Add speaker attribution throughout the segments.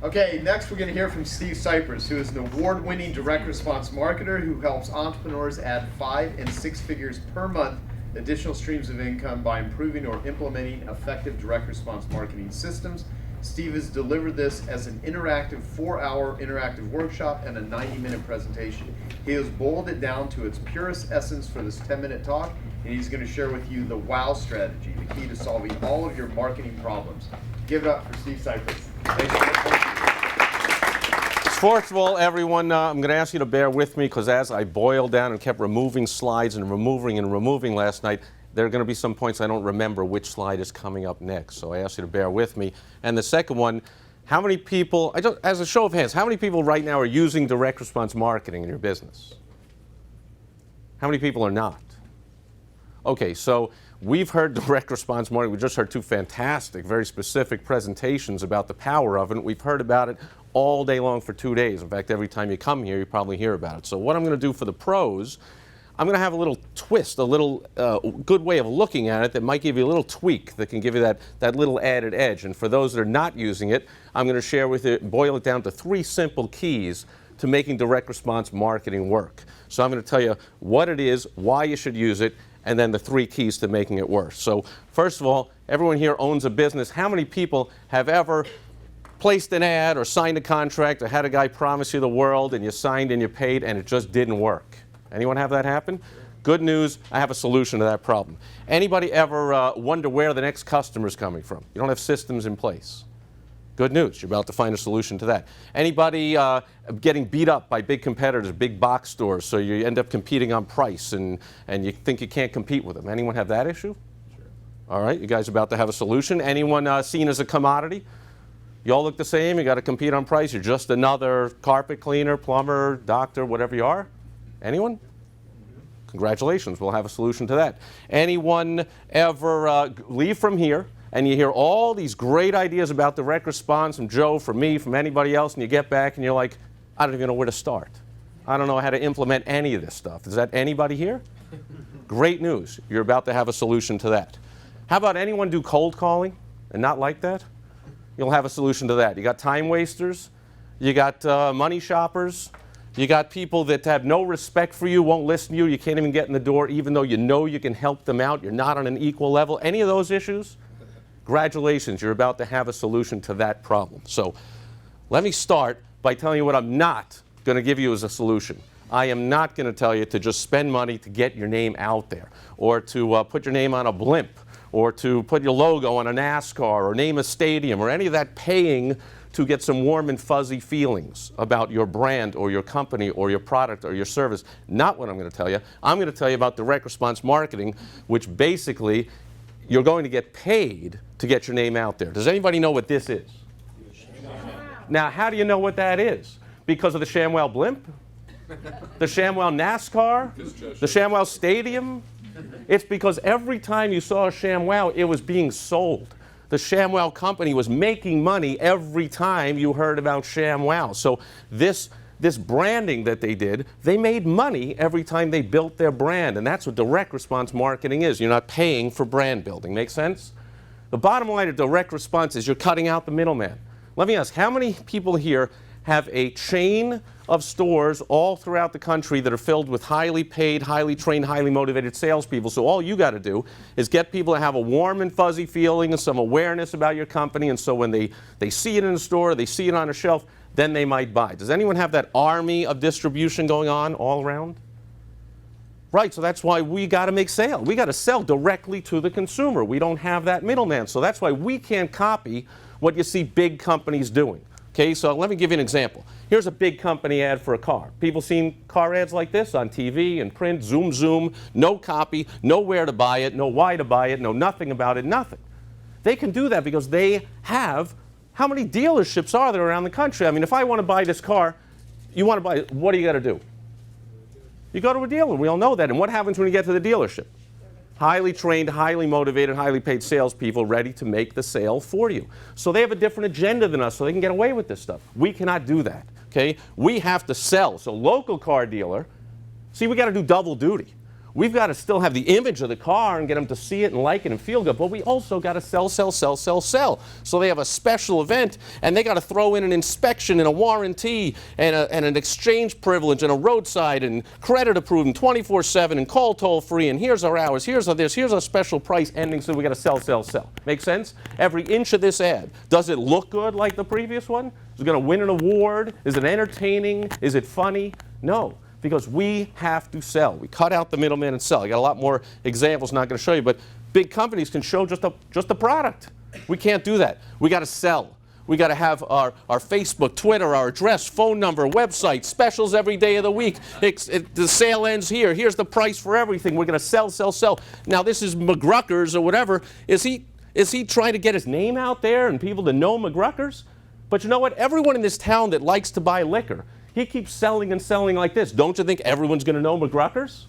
Speaker 1: Okay, next we're going to hear from Steve Sipress, who is an award-winning direct response marketer who helps entrepreneurs add 5 and 6 figures per month additional streams of income by improving or implementing effective direct response marketing systems. Steve has delivered this as an interactive 4-hour interactive workshop and a 90-minute presentation. He has boiled it down to its purest essence for this 10-minute talk, and he's going to share with you the WOW strategy, the key to solving all of your marketing problems. Give it up for Steve Sipress.
Speaker 2: First of all, everyone, I'm going to ask you to bear with me because as I boiled down and kept removing slides and removing last night, there are going to be some points I don't remember which slide is coming up next. So I ask you to bear with me. And the second one, how many people, as a show of hands, how many people right now are using direct response marketing in your business? How many people are not? Okay, so we've heard direct response marketing. We just heard 2 fantastic, very specific presentations about the power of it. We've heard about it all day long for 2 days. In fact, every time you come here, you probably hear about it. So what I'm going to do for the pros, I'm going to have a little twist, a little good way of looking at it that might give you a little tweak that can give you that little added edge. And for those that are not using it, I'm going to share with you, boil it down to 3 simple keys to making direct response marketing work. So I'm going to tell you what it is, why you should use it, and then the 3 keys to making it work. So first of all, everyone here owns a business. How many people have ever placed an ad or signed a contract or had a guy promise you the world and you signed and you paid and it just didn't work? Anyone have that happen? Good news, I have a solution to that problem. Anybody ever wonder where the next customer is coming from? You don't have systems in place. Good news, you're about to find a solution to that. Anybody getting beat up by big competitors, big box stores, so you end up competing on price and you think you can't compete with them? Anyone have that issue? Sure. All right, you guys are about to have a solution. Anyone seen as a commodity? You all look the same, you got to compete on price, you're just another carpet cleaner, plumber, doctor, whatever you are? Anyone? Congratulations, we'll have a solution to that. Anyone ever leave from here and you hear all these great ideas about direct response from Joe, from me, from anybody else, and you get back and you're like, I don't even know where to start. I don't know how to implement any of this stuff. Is that anybody here? Great news, you're about to have a solution to that. How about anyone do cold calling and not like that? You'll have a solution to that. You got time wasters, you got money shoppers, you got people that have no respect for you, won't listen to you, you can't even get in the door even though you know you can help them out, you're not on an equal level. Any of those issues? Congratulations, you're about to have a solution to that problem. So let me start by telling you what I'm not going to give you as a solution. I am not going to tell you to just spend money to get your name out there or to put your name on a blimp or to put your logo on a NASCAR or name a stadium or any of that paying to get some warm and fuzzy feelings about your brand or your company or your product or your service. Not what I'm going to tell you. I'm going to tell you about direct response marketing, which basically you're going to get paid to get your name out there. Does anybody know what this is? Now, how do you know what that is? Because of the ShamWow blimp? The ShamWow NASCAR? The ShamWow stadium? It's because every time you saw a ShamWow, it was being sold. The ShamWow company was making money every time you heard about ShamWow. So this branding that they did, they made money every time they built their brand. And that's what direct response marketing is. You're not paying for brand building. Make sense? The bottom line of direct response is you're cutting out the middleman. Let me ask, how many people here have a chain of stores all throughout the country that are filled with highly paid, highly trained, highly motivated salespeople? So all you got to do is get people to have a warm and fuzzy feeling and some awareness about your company, and so when they see it in the store, they see it on a shelf, then they might buy. Does anyone have that army of distribution going on all around? Right, so that's why we got to make sales. We got to sell directly to the consumer. We don't have that middleman, so that's why we can't copy what you see big companies doing. Okay, so let me give you an example. Here's a big company ad for a car. People seen car ads like this on TV and print, zoom, no copy, know where to buy it, know why to buy it, know nothing about it, nothing. They can do that because they have, how many dealerships are there around the country? I mean, if I want to buy this car, you want to buy it, what do you got to do? You go to a dealer, we all know that. And what happens when you get to the dealership? Highly trained, highly motivated, highly paid salespeople ready to make the sale for you. So they have a different agenda than us, so they can get away with this stuff. We cannot do that, okay? We have to sell. So local car dealer, see, we got to do double duty. We've got to still have the image of the car and get them to see it and like it and feel good, but we also got to sell, sell, sell, sell, sell. So they have a special event, and they got to throw in an inspection and a warranty and an exchange privilege and a roadside and credit approved and 24/7 and call toll free, and here's our hours, here's our this, here's our special price ending, so we got to sell, sell, sell. Make sense? Every inch of this ad. Does it look good like the previous one? Is it going to win an award? Is it entertaining? Is it funny? No. Because we have to sell. We cut out the middleman and sell. I got a lot more examples, not going to show you, but big companies can show just a product. We can't do that. We got to sell. We got to have our Facebook, Twitter, our address, phone number, website, specials every day of the week. The sale ends here. Here's the price for everything. We're going to sell, sell, sell. Now this is McGruckers or whatever. Is he trying to get his name out there and people to know McGruckers? But you know what? Everyone in this town that likes to buy liquor, he keeps selling and selling like this. Don't you think everyone's going to know McGruckers?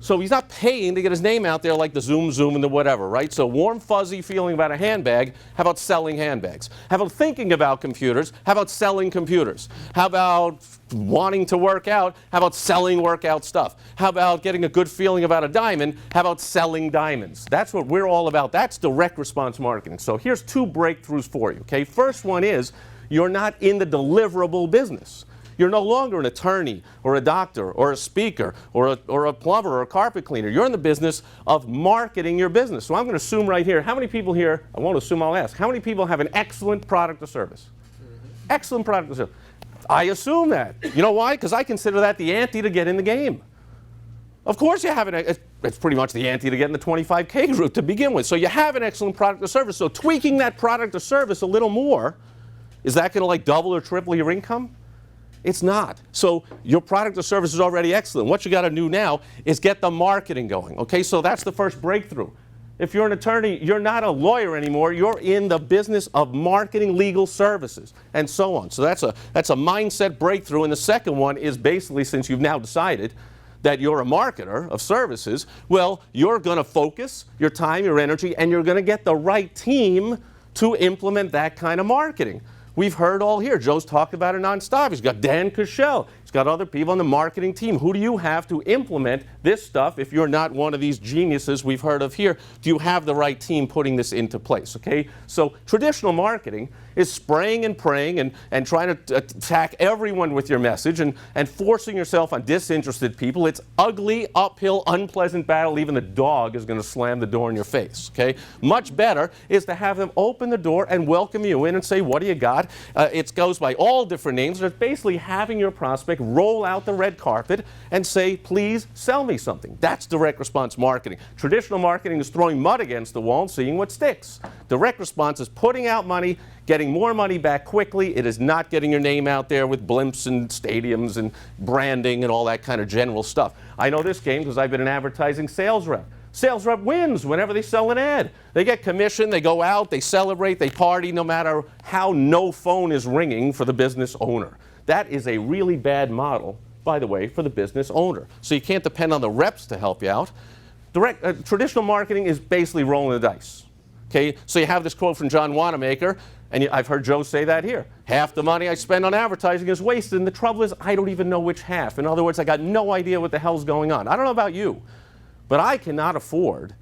Speaker 2: So he's not paying to get his name out there like the Zoom and the whatever, right? So warm, fuzzy feeling about a handbag. How about selling handbags? How about thinking about computers? How about selling computers? How about wanting to work out? How about selling workout stuff? How about getting a good feeling about a diamond? How about selling diamonds? That's what we're all about. That's direct response marketing. So here's 2 breakthroughs for you, okay? First one is you're not in the deliverable business. You're no longer an attorney or a doctor or a speaker or a plumber or a carpet cleaner. You're in the business of marketing your business. So I'm going to assume right here, how many people here, I won't assume, I'll ask, how many people have an excellent product or service? Excellent product or service. I assume that. You know why? Because I consider that the ante to get in the game. Of course you have it's pretty much the ante to get in the 25K group to begin with. So you have an excellent product or service. So tweaking that product or service a little more, is that going to like double or triple your income? It's not. So your product or service is already excellent. What you got to do now is get the marketing going. Okay, so that's the first breakthrough. If you're an attorney, you're not a lawyer anymore. You're in the business of marketing legal services and so on. So that's a mindset breakthrough. And the second one is basically, since you've now decided that you're a marketer of services, well, you're going to focus your time, your energy, and you're going to get the right team to implement that kind of marketing. We've heard all here. Joe's talked about it nonstop. He's got Dan Cushell. He's got other people on the marketing team. Who do you have to implement this stuff if you're not one of these geniuses we've heard of here? Do you have the right team putting this into place, okay? So traditional marketing is spraying and praying and trying to attack everyone with your message and forcing yourself on disinterested people. It's ugly, uphill, unpleasant battle. Even the dog is going to slam the door in your face, okay? Much better is to have them open the door and welcome you in and say, what do you got? It goes by all different names. It's basically having your prospect roll out the red carpet and say, please sell me something. That's direct response marketing. Traditional marketing is throwing mud against the wall and seeing what sticks. Direct response is putting out money, getting more money back quickly. It is not getting your name out there with blimps and stadiums and branding and all that kind of general stuff. I know this game because I've been an advertising sales rep. Sales rep wins whenever they sell an ad. They get commission, they go out, they celebrate, they party, no matter how no phone is ringing for the business owner. That is a really bad model, by the way, for the business owner. So you can't depend on the reps to help you out. Traditional marketing is basically rolling the dice. Okay, so you have this quote from John Wanamaker, and I've heard Joe say that here. Half the money I spend on advertising is wasted, and the trouble is I don't even know which half. In other words, I got no idea what the hell's going on. I don't know about you, but I cannot afford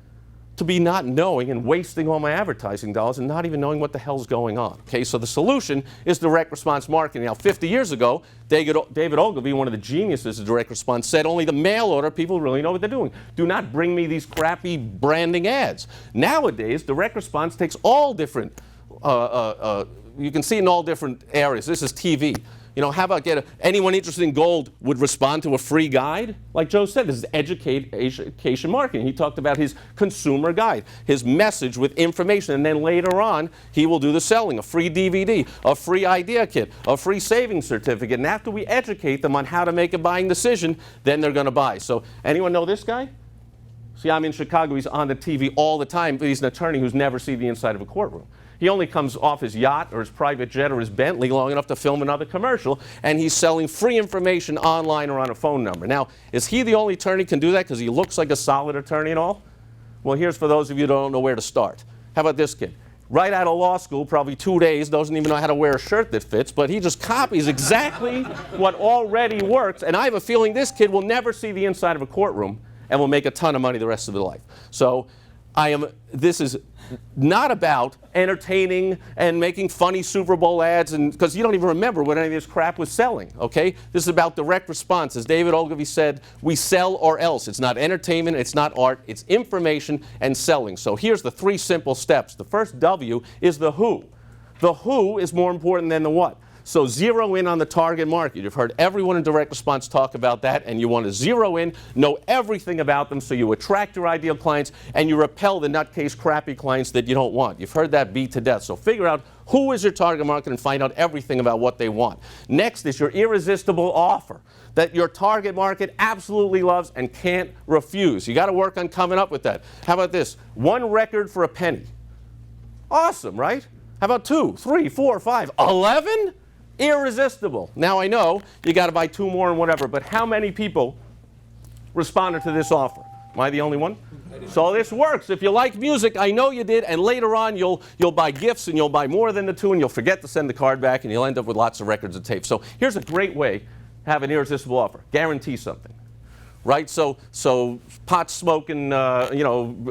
Speaker 2: to be not knowing and wasting all my advertising dollars and not even knowing what the hell's going on. Okay, so the solution is direct response marketing. Now, 50 years ago, David Ogilvy, one of the geniuses of direct response, said only the mail order people really know what they're doing. Do not bring me these crappy branding ads. Nowadays, direct response takes all different, you can see in all different areas. This is TV. You know, how about anyone interested in gold would respond to a free guide? Like Joe said, this is education marketing. He talked about his consumer guide, his message with information, and then later on, he will do the selling, a free DVD, a free idea kit, a free savings certificate. And after we educate them on how to make a buying decision, then they're going to buy. So anyone know this guy? See, I'm in Chicago. He's on the TV all the time, but he's an attorney who's never seen the inside of a courtroom. He only comes off his yacht or his private jet or his Bentley long enough to film another commercial, and he's selling free information online or on a phone number. Now, is he the only attorney who can do that because he looks like a solid attorney and all? Well, here's for those of you who don't know where to start. How about this kid? Right out of law school, probably 2 days, doesn't even know how to wear a shirt that fits, but he just copies exactly what already works, and I have a feeling this kid will never see the inside of a courtroom and will make a ton of money the rest of their life. So this is not about entertaining and making funny Super Bowl ads, and because you don't even remember what any of this crap was selling, okay? This is about direct response. As David Ogilvy said, we sell or else. It's not entertainment, it's not art, it's information and selling. So here's the 3 simple steps. The first W is the who. The who is more important than the what. So zero in on the target market. You've heard everyone in direct response talk about that, and you want to zero in, know everything about them so you attract your ideal clients and you repel the nutcase crappy clients that you don't want. You've heard that beat to death. So figure out who is your target market and find out everything about what they want. Next is your irresistible offer that your target market absolutely loves and can't refuse. You got to work on coming up with that. How about this? 1 record for a penny. Awesome, right? How about 2, 3, 4, 5, 11? Irresistible. Now I know you got to buy 2 more and whatever, but how many people responded to this offer? Am I the only one? So this works. If you like music, I know you did, and later on you'll buy gifts and you'll buy more than the 2 and you'll forget to send the card back and you'll end up with lots of records and tapes. So here's a great way to have an irresistible offer. Guarantee something. Right? So pot smoking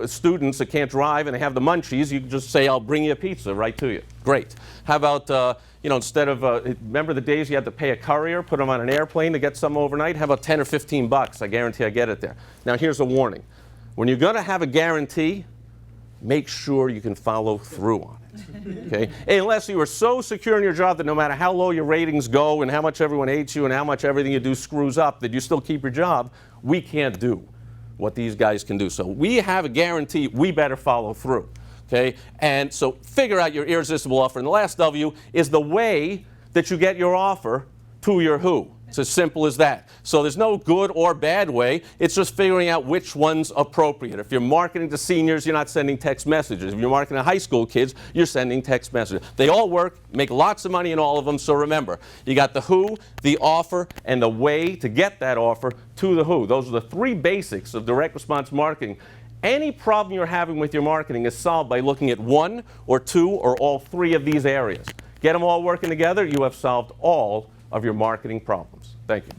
Speaker 2: students that can't drive and they have the munchies, you can just say, I'll bring you a pizza right to you. Great. How about instead of, remember the days you had to pay a courier, put them on an airplane to get some overnight? How about 10 or 15 bucks? I guarantee I get it there. Now here's a warning. When you're going to have a guarantee, make sure you can follow through on it. Okay? Unless you are so secure in your job that no matter how low your ratings go and how much everyone hates you and how much everything you do screws up, that you still keep your job, we can't do what these guys can do. So we have a guarantee, we better follow through. Okay? And so figure out your irresistible offer. And the last W is the way that you get your offer to your who. It's as simple as that. So there's no good or bad way. It's just figuring out which one's appropriate. If you're marketing to seniors, you're not sending text messages. If you're marketing to high school kids, you're sending text messages. They all work, make lots of money in all of them. So remember, you got the who, the offer, and the way to get that offer to the who. Those are the 3 basics of direct response marketing. Any problem you're having with your marketing is solved by looking at 1 or 2 or all 3 of these areas. Get them all working together, you have solved all of your marketing problems. Thank you.